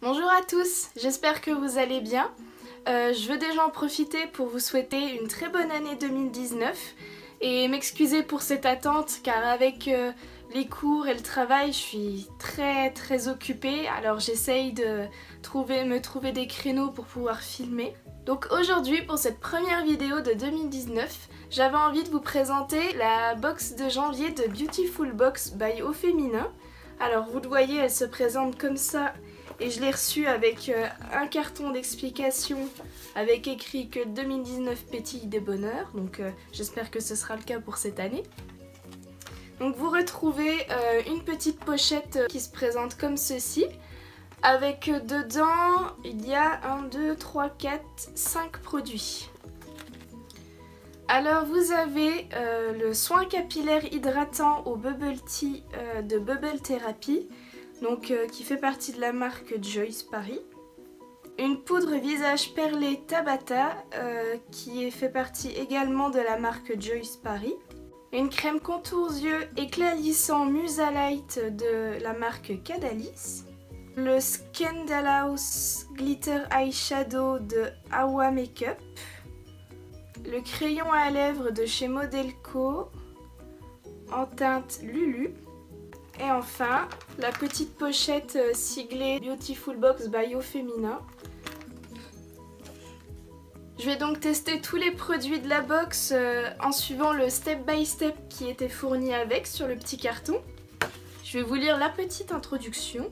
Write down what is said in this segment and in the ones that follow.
Bonjour à tous, j'espère que vous allez bien. Je veux déjà en profiter pour vous souhaiter une très bonne année 2019 et m'excuser pour cette attente car avec les cours et le travail je suis très occupée, alors j'essaye de me trouver des créneaux pour pouvoir filmer. Donc aujourd'hui pour cette première vidéo de 2019, j'avais envie de vous présenter la box de janvier de Beautiful Box by Au Féminin. Alors vous le voyez, elle se présente comme ça. Et je l'ai reçu avec un carton d'explication avec écrit que 2019 pétille de bonheur. Donc j'espère que ce sera le cas pour cette année. Donc vous retrouvez une petite pochette qui se présente comme ceci. Avec dedans, il y a 1, 2, 3, 4, 5 produits. Alors vous avez le soin capillaire hydratant au bubble tea de Bubble Therapy. Donc, qui fait partie de la marque Joyce Paris. Une poudre visage perlé Tabata qui fait partie également de la marque Joyce Paris. Une crème contours yeux éclat-lissant Musa Light de la marque Cadalis. Le Scandalous Glitter Eyeshadow de Awa Makeup. Le crayon à lèvres de chez Modelco en teinte Lulu. Et enfin, la petite pochette siglée Beautiful Box by Au Féminin. Je vais donc tester tous les produits de la box en suivant le step by step qui était fourni avec sur le petit carton. Je vais vous lire la petite introduction.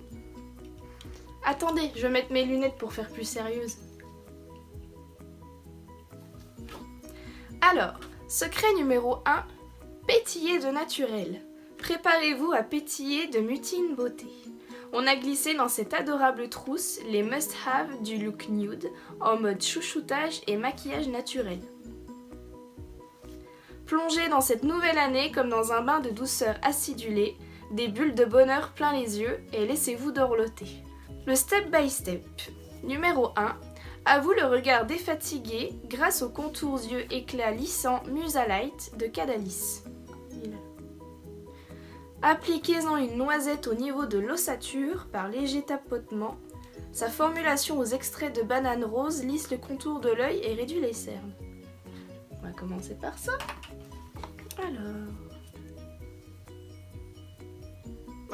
Attendez, je vais mettre mes lunettes pour faire plus sérieuse. Alors, secret numéro 1, pétiller de naturel. Préparez-vous à pétiller de mutine beauté. On a glissé dans cette adorable trousse les must-have du look nude en mode chouchoutage et maquillage naturel. Plongez dans cette nouvelle année comme dans un bain de douceur acidulée, des bulles de bonheur plein les yeux et laissez-vous dorloter. Le step by step. Numéro 1. À vous le regard défatigué grâce aux contours yeux éclat lissant Musa Light de Cadalis. Appliquez-en une noisette au niveau de l'ossature par léger tapotement. Sa formulation aux extraits de banane rose lisse le contour de l'œil et réduit les cernes. On va commencer par ça.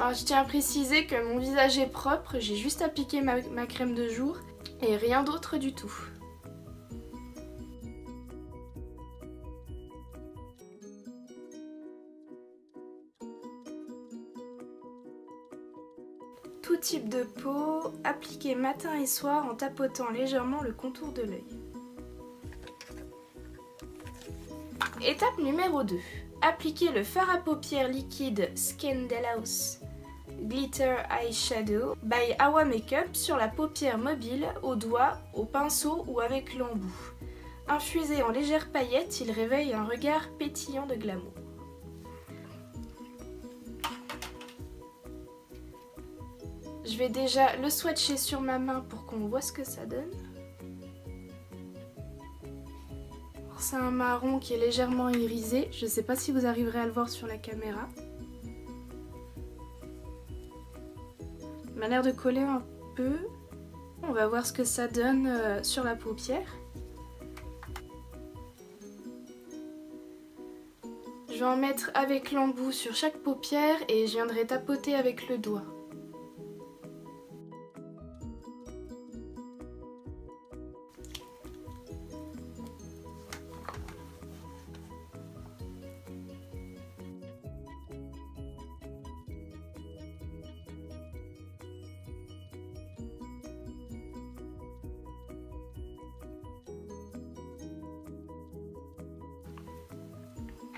Alors je tiens à préciser que mon visage est propre, j'ai juste appliqué ma crème de jour et rien d'autre du tout. Tout type de peau, appliquez matin et soir en tapotant légèrement le contour de l'œil. Étape numéro 2. Appliquez le fard à paupières liquide Scandalous Glitter Eyeshadow by Awa Makeup sur la paupière mobile, au doigt, au pinceau ou avec l'embout. Infusé en légères paillettes, il réveille un regard pétillant de glamour. Je vais déjà le swatcher sur ma main pour qu'on voit ce que ça donne. C'est un marron qui est légèrement irisé. Je ne sais pas si vous arriverez à le voir sur la caméra. Il m'a l'air de coller un peu. On va voir ce que ça donne sur la paupière. Je vais en mettre avec l'embout sur chaque paupière et je viendrai tapoter avec le doigt.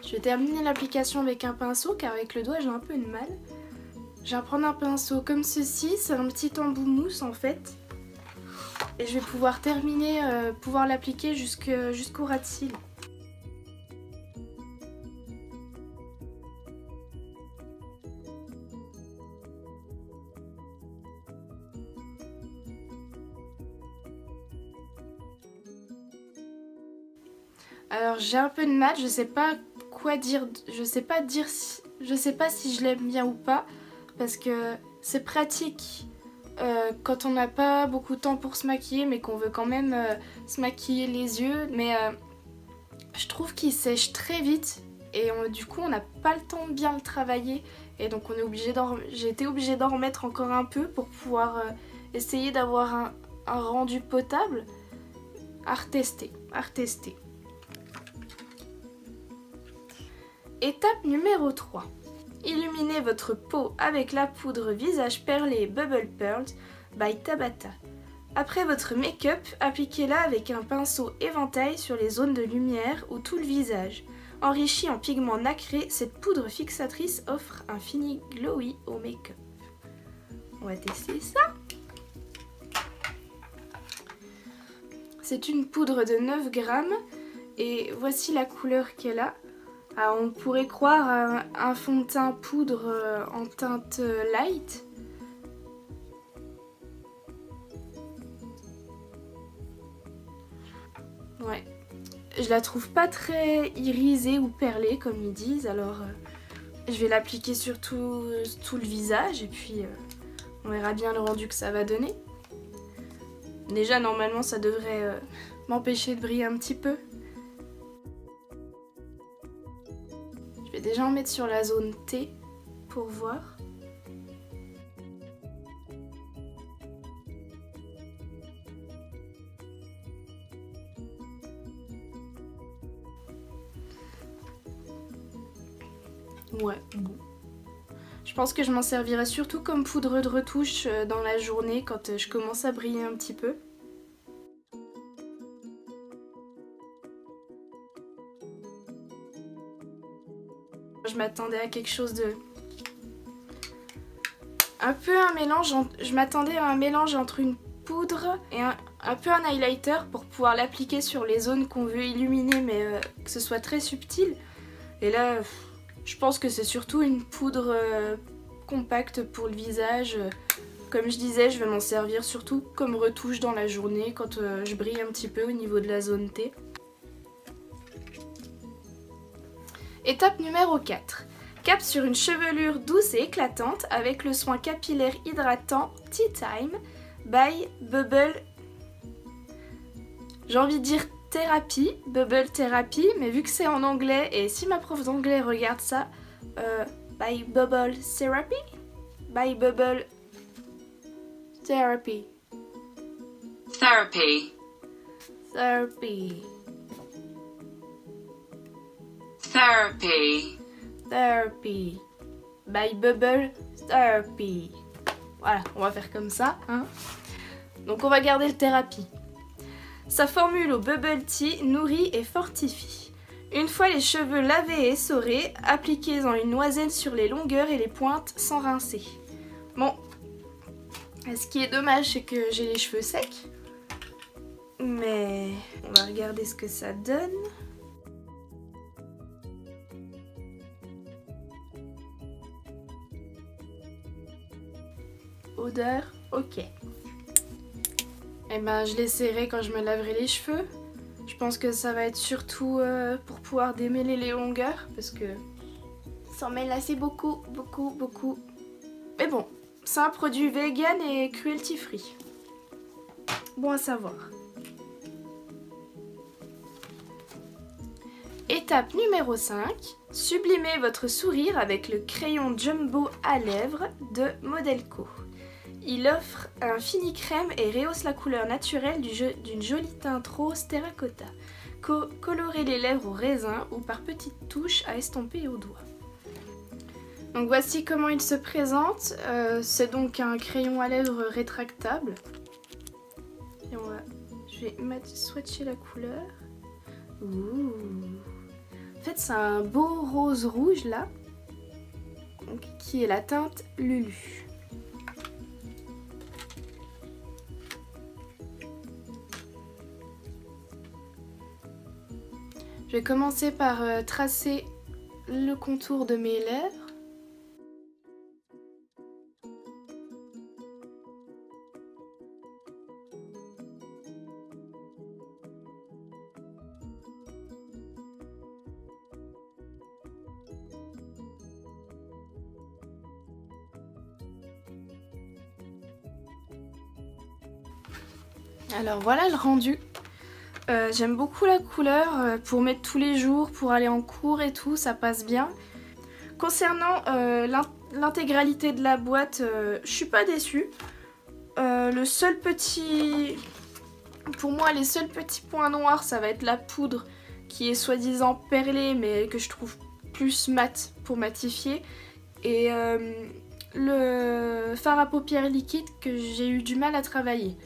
Je vais terminer l'application avec un pinceau car avec le doigt j'ai un peu de mal. Je vais prendre un pinceau comme ceci, c'est un petit embout mousse en fait. Et je vais pouvoir l'appliquer jusqu'au ras de cils. Alors j'ai un peu de mal, je sais pas quoi dire, je sais pas si je l'aime bien ou pas parce que c'est pratique quand on n'a pas beaucoup de temps pour se maquiller mais qu'on veut quand même se maquiller les yeux. Mais je trouve qu'il sèche très vite et du coup on n'a pas le temps de bien le travailler. Et donc j'ai été obligée d'en remettre encore un peu pour pouvoir essayer d'avoir un rendu potable. À retester. Étape numéro 3. Illuminez votre peau avec la poudre visage perlé Bubble Pearls by Tabata. Après votre make-up, appliquez-la avec un pinceau éventail sur les zones de lumière ou tout le visage. Enrichie en pigments nacrés, cette poudre fixatrice offre un fini glowy au make-up. On va tester ça. C'est une poudre de 9 grammes et voici la couleur qu'elle a. Alors, on pourrait croire un fond de teint poudre en teinte light. Ouais, je la trouve pas très irisée ou perlée comme ils disent, alors je vais l'appliquer sur tout le visage et puis on verra bien le rendu que ça va donner. Déjà normalement ça devrait m'empêcher de briller un petit peu. Je vais déjà en mettre sur la zone T pour voir. Ouais, bon. Je pense que je m'en servirai surtout comme poudre de retouche dans la journée quand je commence à briller un petit peu. Je m'attendais à quelque chose de... Je m'attendais à un mélange entre une poudre et un peu un highlighter pour pouvoir l'appliquer sur les zones qu'on veut illuminer mais que ce soit très subtil. Et là, je pense que c'est surtout une poudre compacte pour le visage. Comme je disais, je vais m'en servir surtout comme retouche dans la journée quand je brille un petit peu au niveau de la zone T. Étape numéro 4. Cap sur une chevelure douce et éclatante avec le soin capillaire hydratant Tea Time by Bubble. J'ai envie de dire thérapie, Bubble Therapy, mais vu que c'est en anglais et si ma prof d'anglais regarde ça, by Bubble Therapy, by Bubble Therapy. Therapy. Therapy. Therapy. Therapy. By Bubble Therapy. Voilà, on va faire comme ça. Hein. Donc on va garder le thérapie. Sa formule au bubble tea nourrit et fortifie. Une fois les cheveux lavés et essorés, appliquez-en une noisette sur les longueurs et les pointes sans rincer. Bon, ce qui est dommage, c'est que j'ai les cheveux secs. Mais on va regarder ce que ça donne. Odeur, ok. Et ben je l'essaierai quand je me laverai les cheveux. Je pense que ça va être surtout pour pouvoir démêler les longueurs parce que ça mêle assez beaucoup. Mais bon, c'est un produit vegan et cruelty free. Bon à savoir. Étape numéro 5. Sublimez votre sourire avec le crayon Jumbo à lèvres de Modelco. Il offre un fini crème et rehausse la couleur naturelle d'une jolie teinte rose terracotta. Colorez les lèvres au raisin ou par petites touches à estomper au doigt. Donc voici comment il se présente. C'est donc un crayon à lèvres rétractable. Et je vais swatcher la couleur. Ouh. En fait c'est un beau rose rouge là. Donc, qui est la teinte Lulu. Je vais commencer par tracer le contour de mes lèvres. Alors voilà le rendu. J'aime beaucoup la couleur pour mettre tous les jours, pour aller en cours et tout, ça passe bien. Concernant l'intégralité de la boîte, je suis pas déçue. Le seul petit... Pour moi, les seuls petits points noirs, ça va être la poudre qui est soi-disant perlée, mais que je trouve plus mat pour matifier. Et le fard à paupières liquide que j'ai eu du mal à travailler.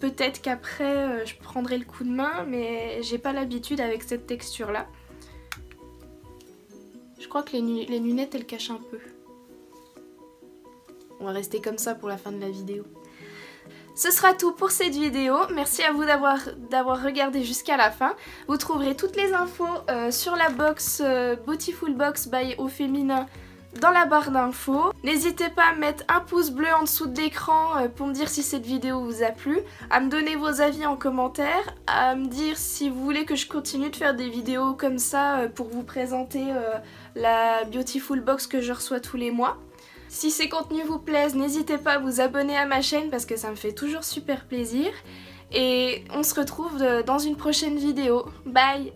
Peut-être qu'après je prendrai le coup de main, mais j'ai pas l'habitude avec cette texture là. Je crois que les lunettes elles cachent un peu. On va rester comme ça pour la fin de la vidéo. Ce sera tout pour cette vidéo. Merci à vous d'avoir regardé jusqu'à la fin. Vous trouverez toutes les infos sur la box Beautiful Box by Au Féminin dans la barre d'infos. N'hésitez pas à mettre un pouce bleu en dessous de l'écran pour me dire si cette vidéo vous a plu, à me donner vos avis en commentaire, à me dire si vous voulez que je continue de faire des vidéos comme ça pour vous présenter la Beautiful Box que je reçois tous les mois. Si ces contenus vous plaisent, n'hésitez pas à vous abonner à ma chaîne parce que ça me fait toujours super plaisir. Et on se retrouve dans une prochaine vidéo. Bye!